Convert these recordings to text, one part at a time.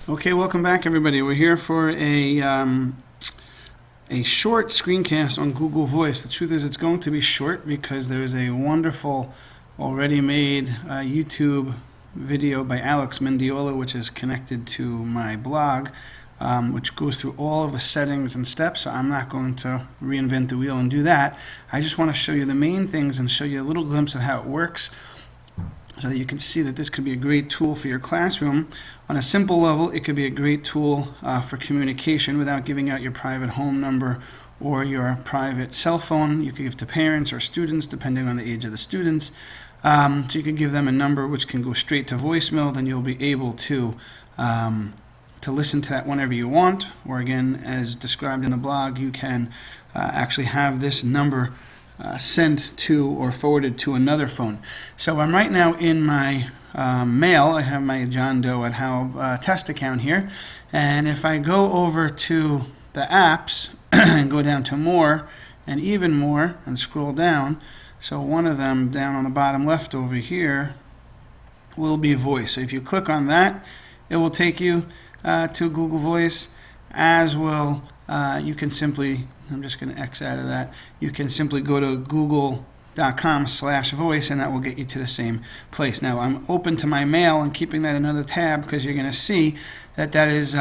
Okay, welcome back, everybody. We're here for a short screencast on Google Voice. The truth is, it's going to be short because there's a wonderful, already made YouTube video by Alex Mendiola, which is connected to my blog, which goes through all of the settings and steps. So I'm not going to reinvent the wheel and do that. I just want to show you the main things and show you a little glimpse of how it works, so that you can see that this could be a great tool for your classroom. On a simple level, it could be a great tool for communication without giving out your private home number or your private cell phone. You could give to parents or students, depending on the age of the students. So you could give them a number which can go straight to voicemail. Then you'll be able to listen to that whenever you want. Or again, as described in the blog, you can actually have this number sent to or forwarded to another phone. So I'm right now in my mail. I have my John Doe at How test account here, and if I go over to the apps and go down to more and even more and scroll down, so one of them down on the bottom left over here will be Voice. So if you click on that, it will take you to Google Voice, as will you can simply, I'm just going to X out of that, you can simply go to google.com/voice and that will get you to the same place. Now I'm open to my mail and keeping that another tab because you're going to see that that is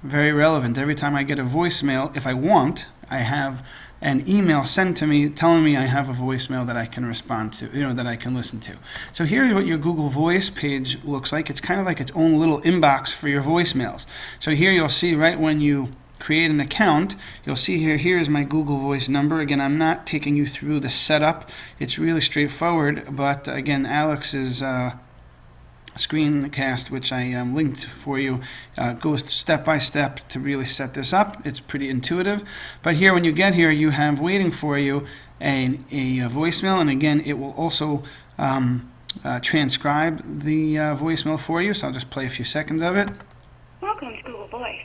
very relevant. Every time I get a voicemail, if I want, I have an email sent to me telling me I have a voicemail that I can respond to, that I can listen to. So here's what your Google Voice page looks like. It's kind of like its own little inbox for your voicemails. So here you'll see right when you create an account, you'll see here is my Google Voice number. Again, I'm not taking you through the setup. It's really straightforward, but again, Alex's screencast, which I linked for you, goes step by step to really set this up. It's pretty intuitive. But here, when you get here, you have waiting for you a voicemail, and again, it will also transcribe the voicemail for you. So I'll just play a few seconds of it. Welcome to Google Voice.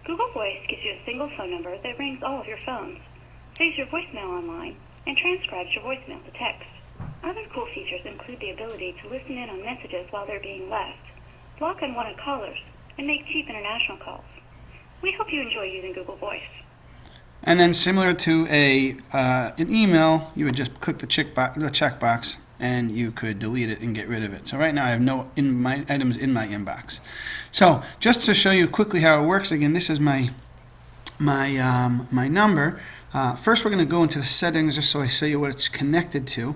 Google Voice gives you a single phone number that rings all of your phones, saves your voicemail online, and transcribes your voicemail to text. Other cool features include the ability to listen in on messages while they're being left, block unwanted callers, and make cheap international calls. We hope you enjoy using Google Voice. And then similar to an email, you would just click the checkbox and you could delete it and get rid of it. So right now I have no items in my inbox. So just to show you quickly how it works, again, this is my number. First we're going to go into the settings just so I show you what it's connected to.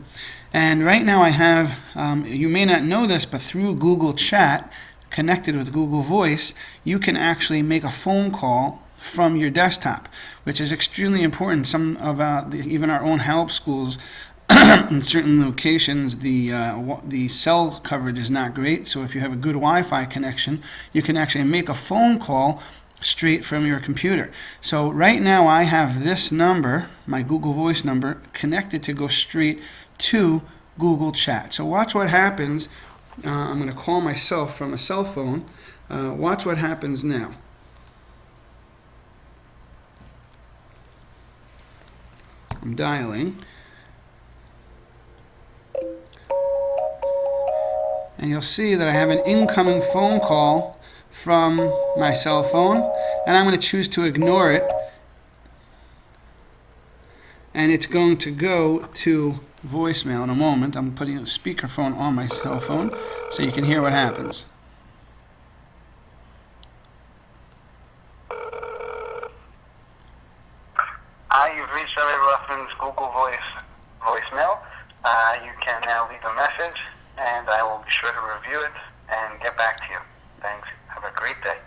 And right now I have, you may not know this, but through Google Chat, connected with Google Voice, you can actually make a phone call from your desktop, which is extremely important. Some of even our own HALP schools, in certain locations, the cell coverage is not great. So if you have a good Wi-Fi connection, you can actually make a phone call straight from your computer. So right now I have this number, my Google Voice number, connected to go straight to Google Chat. So watch what happens. I'm going to call myself from a cell phone. Watch what happens now. I'm dialing. And you'll see that I have an incoming phone call from my cell phone, and I'm going to choose to ignore it, and it's going to go to voicemail in a moment. I'm putting a speakerphone on my cell phone so you can hear what happens. Hi, you've reached Ray Rothman's Google Voice voicemail. You can now leave a message, and I will be sure to review it and get back to you. Thanks. Have a great day.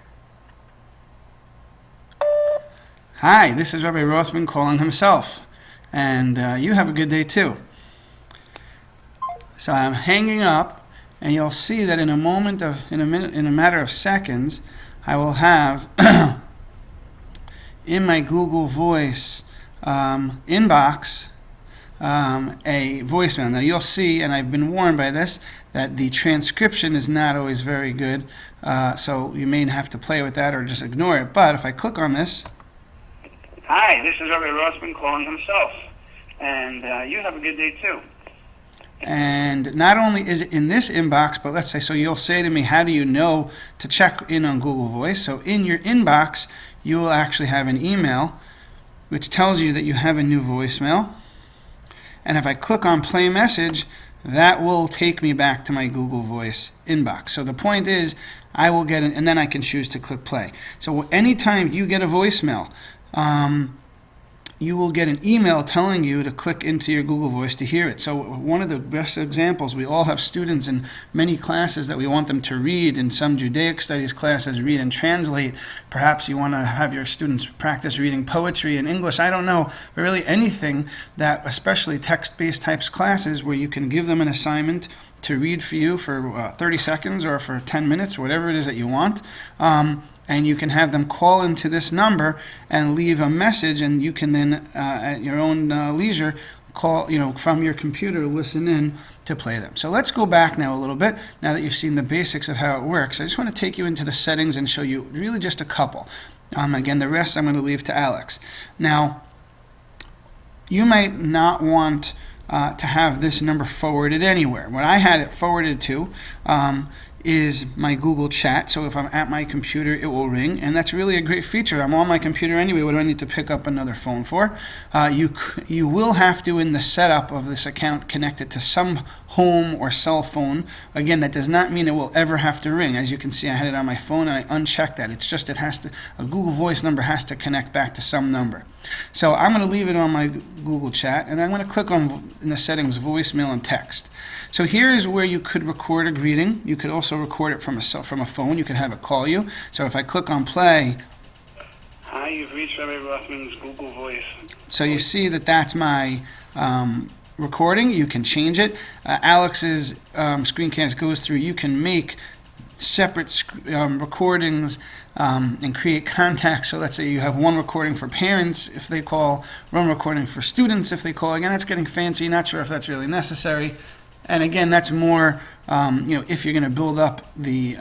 Hi, this is Rabbi Rothman calling himself, and you have a good day too. So I'm hanging up, and you'll see that in a matter of seconds, I will have in my Google Voice inbox a voicemail. Now you'll see, and I've been warned by this, that the transcription is not always very good, so you may have to play with that or just ignore it. But if I click on this, Hi, this is Rabbi Rothman calling himself, and you have a good day too. And not only is it in this inbox, but let's say, so you'll say to me, how do you know to check in on Google Voice? So in your inbox, you will actually have an email which tells you that you have a new voicemail. And if I click on play message, that will take me back to my Google Voice inbox. So the point is, I will get it, and then I can choose to click play. So anytime you get a voicemail, you will get an email telling you to click into your Google Voice to hear it. So one of the best examples, we all have students in many classes that we want them to read. In some Judaic studies classes, read and translate. Perhaps you want to have your students practice reading poetry in English. I don't know, but really anything that, especially text-based types classes, where you can give them an assignment to read for you for 30 seconds or for 10 minutes, whatever it is that you want. And you can have them call into this number and leave a message, and you can then, at your own leisure, call, from your computer, listen in to play them. So let's go back now a little bit, now that you've seen the basics of how it works. I just want to take you into the settings and show you really just a couple. Again, the rest I'm going to leave to Alex. Now, you might not want to have this number forwarded anywhere. What I had it forwarded to is my Google Chat. So if I'm at my computer, it will ring, and that's really a great feature. I'm on my computer anyway. What do I need to pick up another phone for? You will have to, in the setup of this account, connect it to some home or cell phone. Again, that does not mean it will ever have to ring. As you can see, I had it on my phone and I unchecked that. It's just a Google Voice number has to connect back to some number. So I'm going to leave it on my Google Chat, and I'm going to click on, in the settings, voicemail and text. So here is where you could record a greeting. You could also record it from a phone. You could have it call you. So if I click on play, hi, you've reached Rabbi Rothman's Google Voice. So you see that that's my recording. You can change it. Alex's screencast goes through. You can make separate recordings and create contacts. So let's say you have one recording for parents if they call, one recording for students if they call. Again, that's getting fancy. Not sure if that's really necessary. And again, that's more, if you're going to build up the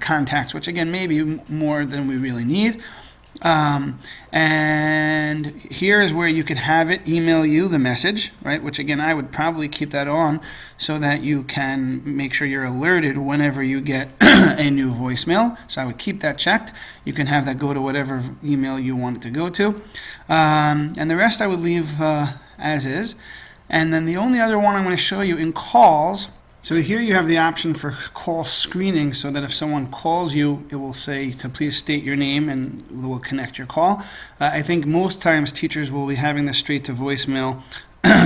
contacts, which again, maybe more than we really need. And here is where you could have it email you the message, right? Which again, I would probably keep that on so that you can make sure you're alerted whenever you get a new voicemail. So I would keep that checked. You can have that go to whatever email you want it to go to. And the rest I would leave as is. And then the only other one I'm going to show you in calls. So here you have the option for call screening, so that if someone calls you, it will say to please state your name and it will connect your call. I think most times teachers will be having this straight to voicemail,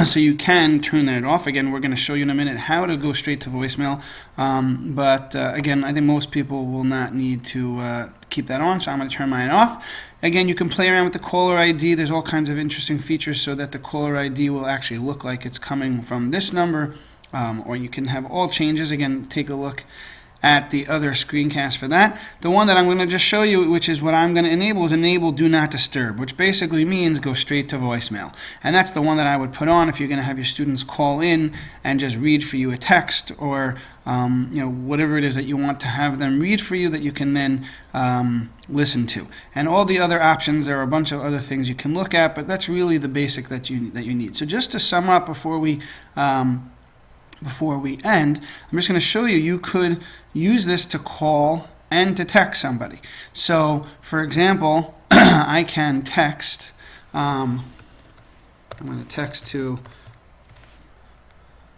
so you can turn that off. Again, we're going to show you in a minute how to go straight to voicemail. But again, I think most people will not need to keep that on, so I'm going to turn mine off. Again, you can play around with the caller ID. There's all kinds of interesting features so that the caller ID will actually look like it's coming from this number. Or you can have all changes. Again, take a look at the other screencast for that. The one that I'm going to just show you, which is what I'm going to enable, is enable do not disturb, which basically means go straight to voicemail. And that's the one that I would put on if you're going to have your students call in and just read for you a text, or whatever it is that you want to have them read for you that you can then listen to. And all the other options, there are a bunch of other things you can look at, but that's really the basic that you need. So just to sum up before we end, I'm just going to show you could use this to call and to text somebody. So, for example, I can text, I'm going to text to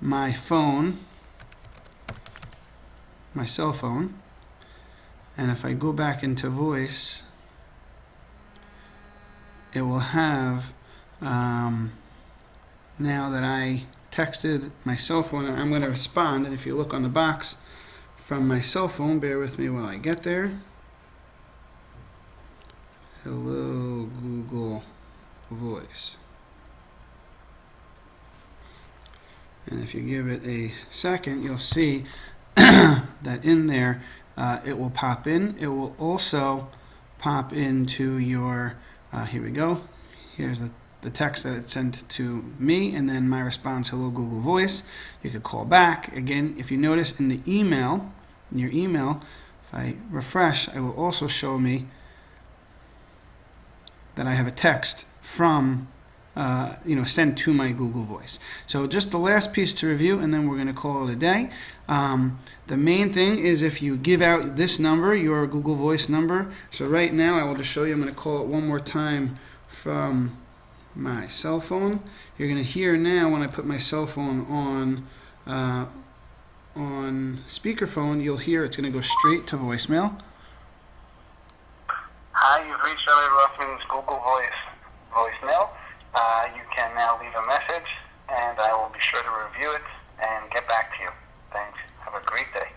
my phone, my cell phone, and if I go back into voice, it will have, now that I texted my cell phone, and I'm going to respond, and if you look on the box from my cell phone, bear with me while I get there. Hello, Google Voice. And if you give it a second, you'll see that in there it will pop in. It will also pop into your, here we go, here's the text that it sent to me, and then my response, hello Google Voice. You could call back. Again, if you notice in the email, in your email, if I refresh, it will also show me that I have a text from send to my Google Voice. So just the last piece to review, and then we're going to call it a day. The main thing is if you give out this number, your Google Voice number. So right now, I will just show you. I'm going to call it one more time from my cell phone. You're going to hear now when I put my cell phone on speakerphone, you'll hear it's going to go straight to voicemail. Hi, you've reached Elliot Ruffman's Google voicemail. You can now leave a message, and I will be sure to review it and get back to you. Thanks. Have a great day.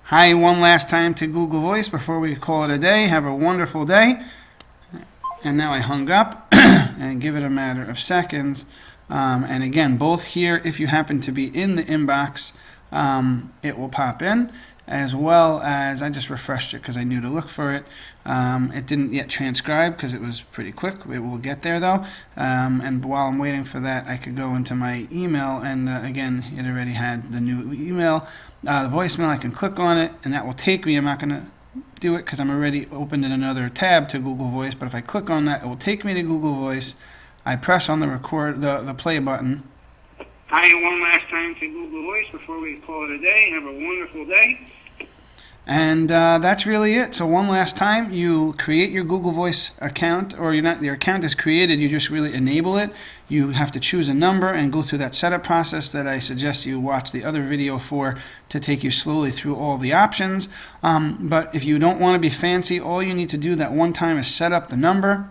Hi, one last time to Google Voice before we call it a day. Have a wonderful day. And now I hung up and give it a matter of seconds. And again, both here, if you happen to be in the inbox, it will pop in, as well as I just refreshed it because I knew to look for it. It didn't yet transcribe because it was pretty quick. It will get there though. And while I'm waiting for that, I could go into my email, and again, it already had the new email, the voicemail. I can click on it, and that will take me. I'm not going to do it because I'm already opened in another tab to Google Voice. But if I click on that, it will take me to Google Voice. I press on the play button. Hi, one last time to Google Voice before we call it a day. Have a wonderful day. And that's really it. So one last time, you create your Google Voice account, or your account is created, you just really enable it. You have to choose a number and go through that setup process that I suggest you watch the other video for, to take you slowly through all the options. But if you don't want to be fancy, all you need to do that one time is set up the number.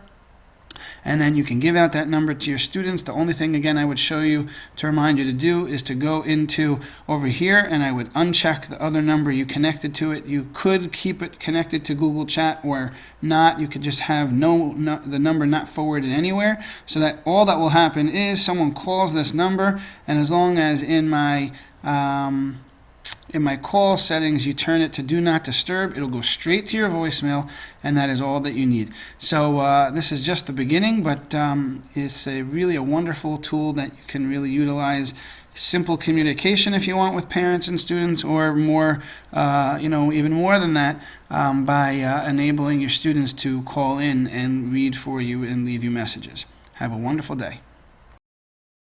And then you can give out that number to your students. The only thing, again, I would show you to remind you to do is to go into over here, and I would uncheck the other number you connected to it. You could keep it connected to Google Chat or not. You could just have the number not forwarded anywhere, so that all that will happen is someone calls this number, and as long as in my call settings you turn it to do not disturb, it'll go straight to your voicemail, and that is all that you need. So this is just the beginning, but it's really a wonderful tool that you can really utilize. Simple communication if you want with parents and students, or more, even more than that, by enabling your students to call in and read for you and leave you messages. Have a wonderful day.